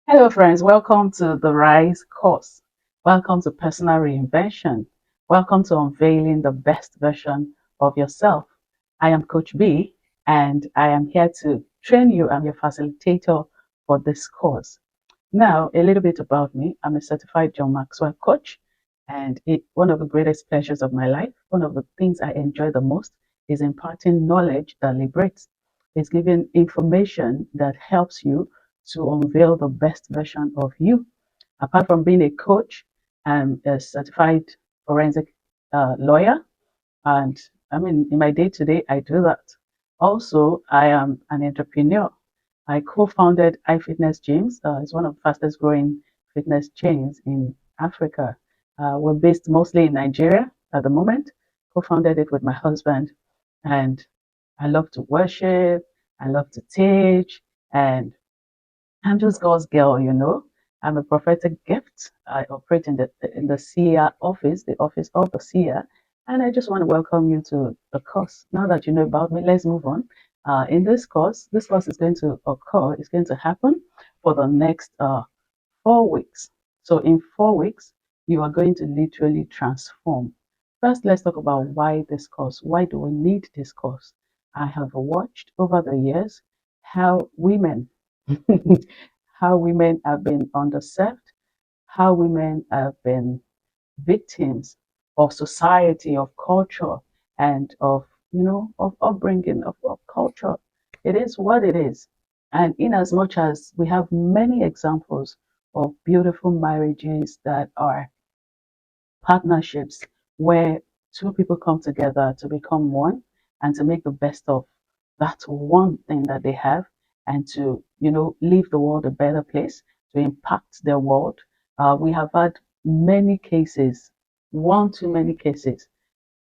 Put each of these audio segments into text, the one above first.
Hello, friends. Welcome to the RISE course. Welcome to personal reinvention. Welcome to unveiling the best version of yourself. I am Coach B, and I am here to train you. I'm your facilitator for this course. Now, a little bit about me. I'm a certified John Maxwell coach, and one of the greatest pleasures of my life, one of the things I enjoy the most, is imparting knowledge that liberates. It's giving information that helps you to unveil the best version of you. Apart from being a coach, I'm a certified forensic lawyer, and I mean, in my day to day, I do that. Also, I am an entrepreneur. I co-founded iFitness Gyms. It's one of the fastest growing fitness chains in Africa. We're based mostly in Nigeria at the moment. Co-founded it with my husband, and I love to worship. I love to teach, and I'm just God's girl. I'm a prophetic gift. I operate in the seer office, the office of the seer, and I just want to welcome you to the course. Now that you know about me, let's move on. In this course is going to occur. It's going to happen for the next 4 weeks. So in 4 weeks, you are going to literally transform. First, let's talk about why this course. Why do we need this course? I have watched over the years how women how women have been underserved, how women have been victims of society, of culture, and of upbringing, of culture. It is what it is. And in as much as we have many examples of beautiful marriages that are partnerships where two people come together to become one and to make the best of that one thing that they have and to, leave the world a better place, to impact their world. We have had many cases, one too many cases,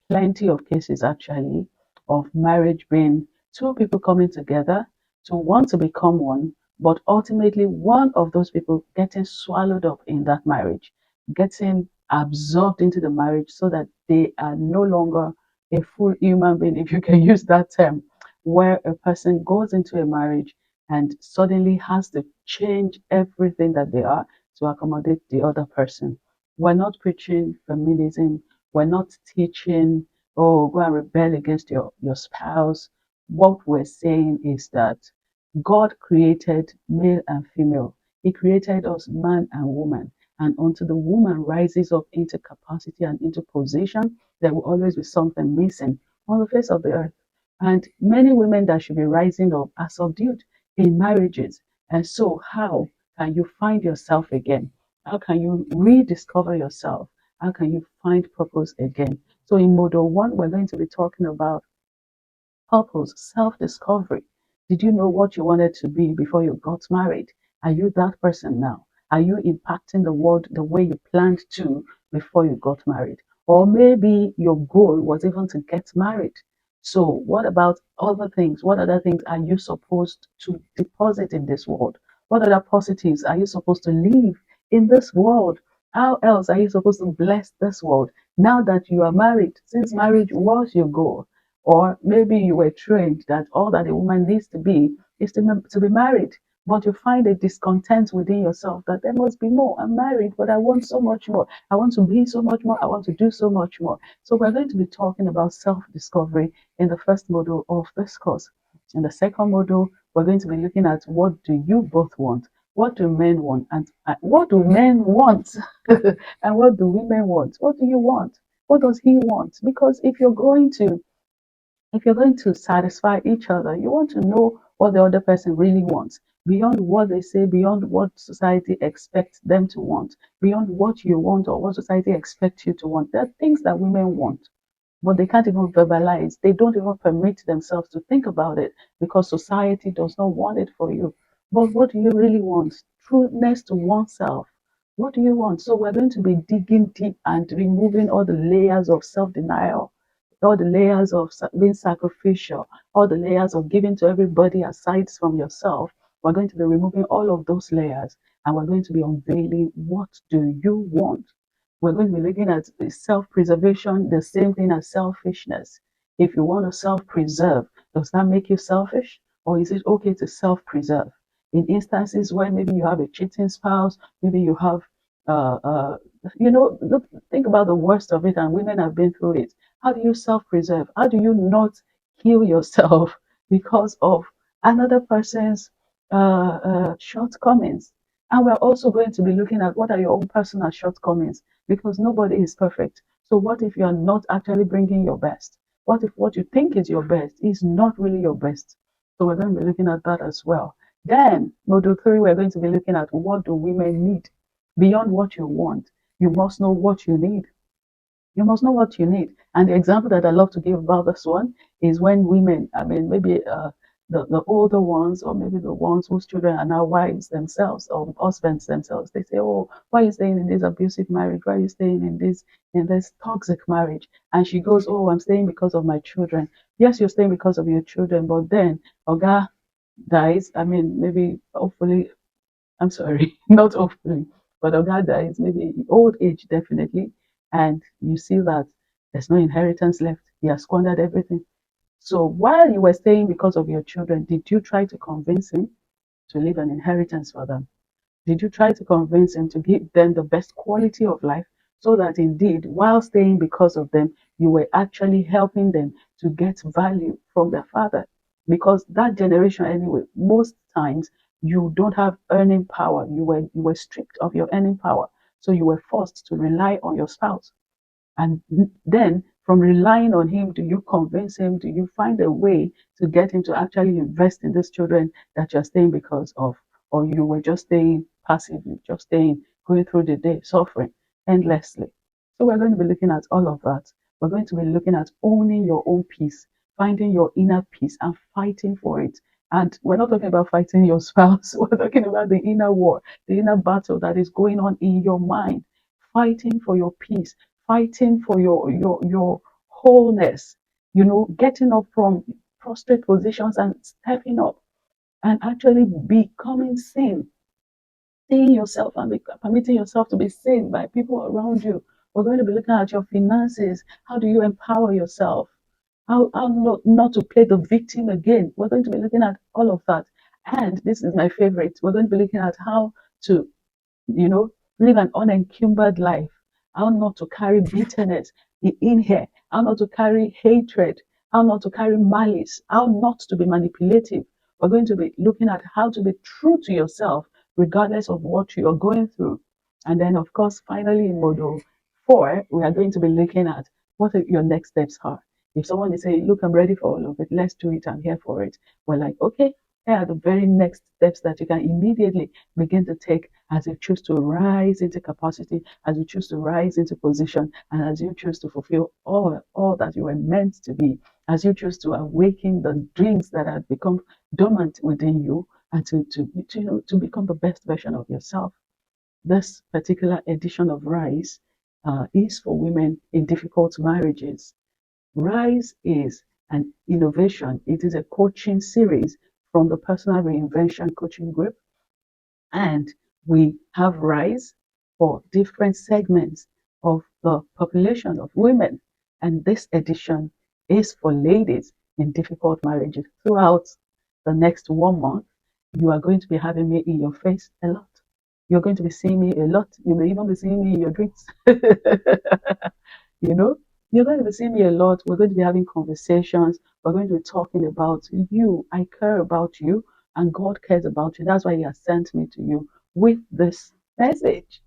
plenty of cases actually, of marriage being two people coming together to want to become one, but ultimately one of those people getting swallowed up in that marriage, getting absorbed into the marriage so that they are no longer a full human being, if you can use that term, where a person goes into a marriage and suddenly has to change everything that they are to accommodate the other person. We're not preaching feminism. We're not teaching, oh, go and rebel against your spouse. What we're saying is that God created male and female. He created us man and woman. And until the woman rises up into capacity and into position, there will always be something missing on the face of the earth. And many women that should be rising up are subdued in marriages. And so, how can you find yourself again? How can you rediscover yourself? How can you find purpose again? So, in Model 1, we're going to be talking about purpose, self discovery. Did you know what you wanted to be before you got married? Are you that person now? Are you impacting the world the way you planned to before you got married? Or maybe your goal was even to get married. So, what about other things? What other things are you supposed to deposit in this world? What other positives are you supposed to leave in this world? How else are you supposed to bless this world now that you are married? Since marriage was your goal, or maybe you were trained that all that a woman needs to be is to be married, but you find a discontent within yourself that there must be more. I'm married, but I want so much more. I want to be so much more. I want to do so much more. So we're going to be talking about self-discovery in the first module of this course. In the second module, we're going to be looking at what do you both want? What do men want? And what do men want? And what do women want? What do you want? What does he want? Because if you're going to satisfy each other, you want to know what the other person really wants, beyond what they say, beyond what society expects them to want, beyond what you want or what society expects you to want. There are things that women want, but they can't even verbalize. They don't even permit themselves to think about it because society does not want it for you. But what do you really want? Trueness to oneself. What do you want? So we're going to be digging deep and removing all the layers of self-denial, all the layers of being sacrificial, all the layers of giving to everybody aside from yourself. We're going to be removing all of those layers and we're going to be unveiling what do you want. We're going to be looking at self-preservation, the same thing as selfishness. If you want to self-preserve, does that make you selfish? Or is it okay to self-preserve? in instances where maybe you have a cheating spouse, maybe you have, uh, uh, look, think about the worst of it, and women have been through it. How do you self-preserve? How do you not kill yourself because of another person's shortcomings? And we're also going to be looking at what are your own personal shortcomings, because nobody is perfect. So what if you are not actually bringing your best? What if what you think is your best is not really your best? So we're going to be looking at that as well. Then, module 3, we're going to be looking at what do women need beyond what you want. You must know what you need. You must know what you need. And the example that I love to give about this one is when women, I mean, maybe the older ones, or maybe the ones whose children are now wives themselves or husbands themselves, they say, "Oh, why are you staying in this abusive marriage? Why are you staying in this toxic marriage?" And she goes, "Oh, I'm staying because of my children." Yes, you're staying because of your children, but then Oga dies. I mean, maybe hopefully, I'm sorry, not hopefully, but Oga dies, maybe old age, definitely. And you see that there's no inheritance left. He has squandered everything. So while you were staying because of your children, did you try to convince him to leave an inheritance for them? Did you try to convince him to give them the best quality of life, so that indeed, while staying because of them, you were actually helping them to get value from their father? Because that generation, anyway, most times you don't have earning power. You were stripped of your earning power. So you were forced to rely on your spouse. And then from relying on him, do you convince him? Do you find a way to get him to actually invest in these children that you're staying because of? Or you were just staying passively, just staying, going through the day, suffering endlessly? So we're going to be looking at all of that. We're going to be looking at owning your own peace, finding your inner peace and fighting for it. And we're not talking about fighting your spouse. We're talking about the inner war, the inner battle that is going on in your mind, fighting for your peace, fighting for your wholeness, getting up from prostrate positions and stepping up and actually becoming seen, seeing yourself and permitting yourself to be seen by people around you. We're going to be looking at your finances. How do you empower yourself? How not to play the victim again. We're going to be looking at all of that. And this is my favorite. We're going to be looking at how to, you know, live an unencumbered life. How not to carry bitterness in here. How not to carry hatred. How not to carry malice. How not to be manipulative. We're going to be looking at how to be true to yourself, regardless of what you are going through. And then, of course, finally, in module 4, we are going to be looking at what your next steps are. If someone is saying, "Look, I'm ready for all of it, let's do it, I'm here for it," we're like, okay, here are the very next steps that you can immediately begin to take as you choose to rise into capacity, as you choose to rise into position, and as you choose to fulfill all that you were meant to be, as you choose to awaken the dreams that have become dormant within you, and to become the best version of yourself. This particular edition of Rise is for women in difficult marriages. Rise is an innovation. It is a coaching series from the Personal Reinvention Coaching Group, and we have Rise for different segments of the population of women. And this edition is for ladies in difficult marriages. Throughout the next 1 month, you are going to be having me in your face a lot. You're going to be seeing me a lot. You may even be seeing me in your dreams. you know, you're going to be seeing me a lot. We're going to be having conversations. We're going to be talking about you. I care about you, and God cares about you. That's why He has sent me to you with this message.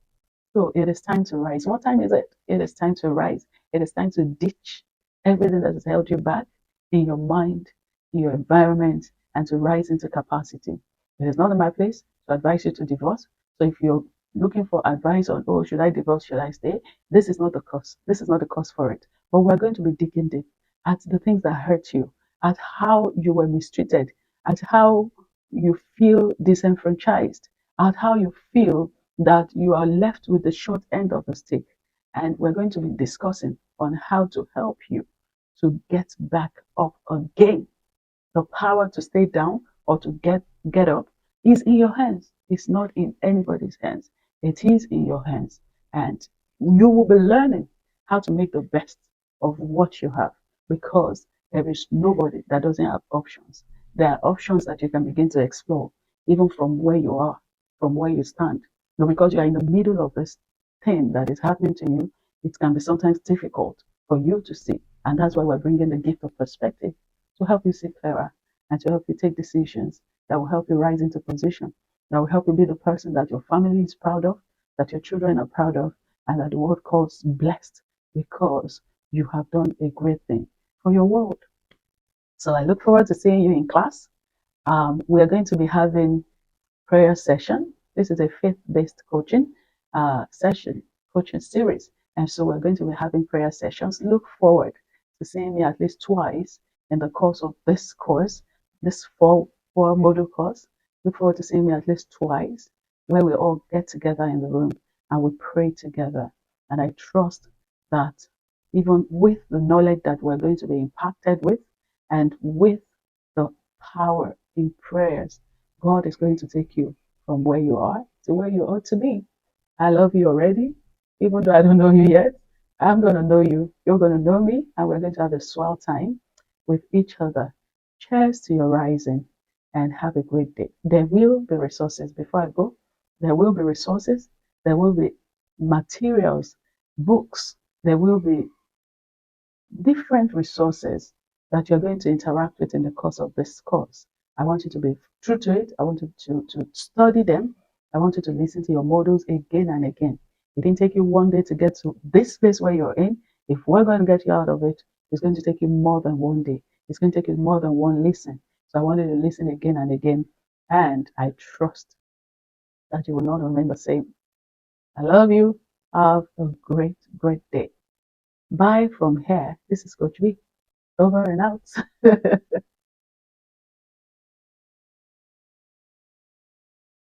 So it is time to rise. What time is it? It is time to rise. It is time to ditch everything that has held you back in your mind, in your environment, and to rise into capacity. It is not in my place to advise you to divorce. So if you're looking for advice on, oh, should I divorce, should I stay? This is not the cause. This is not the cause for it. But we're going to be digging deep at the things that hurt you, at how you were mistreated, at how you feel disenfranchised, at how you feel that you are left with the short end of the stick. And we're going to be discussing on how to help you to get back up again. The power to stay down or to get up is in your hands. It's not in anybody's hands. It is in your hands. And you will be learning how to make the best of what you have, because there is nobody that doesn't have options. There are options that you can begin to explore even from where you are, from where you stand. Because you are in the middle of this thing that is happening to you, it can be sometimes difficult for you to see. And that's why we're bringing the gift of perspective to help you see clearer and to help you take decisions that will help you rise into position, that will help you be the person that your family is proud of, that your children are proud of, and that the world calls blessed because you have done a great thing for your world. So I look forward to seeing you in class. We are going to be having prayer session. This is a faith-based coaching series. And so we're going to be having prayer sessions. Look forward to seeing me at least twice in the course of this course, this four module course. Look forward to seeing me at least twice where we all get together in the room and we pray together. And I trust that even with the knowledge that we're going to be impacted with and with the power in prayers, God is going to take you from where you are to where you ought to be. I love you already, even though I don't know you yet. I'm going to know you. You're going to know me, and we're going to have a swell time with each other. Cheers to your rising and have a great day. There will be resources. Before I go, there will be resources. There will be materials, books. There will be different resources that you're going to interact with in the course of this course. I want you to be true to it. I want you to study them. I want you to listen to your models again and again. It didn't take you one day to get to this place where you're in. If we're going to get you out of it, it's going to take you more than one day. It's going to take you more than one listen. So I want you to listen again and again. And I trust that you will not remain the same. I love you. Have a great, great day. Bye from here. This is Coach B. Over and out.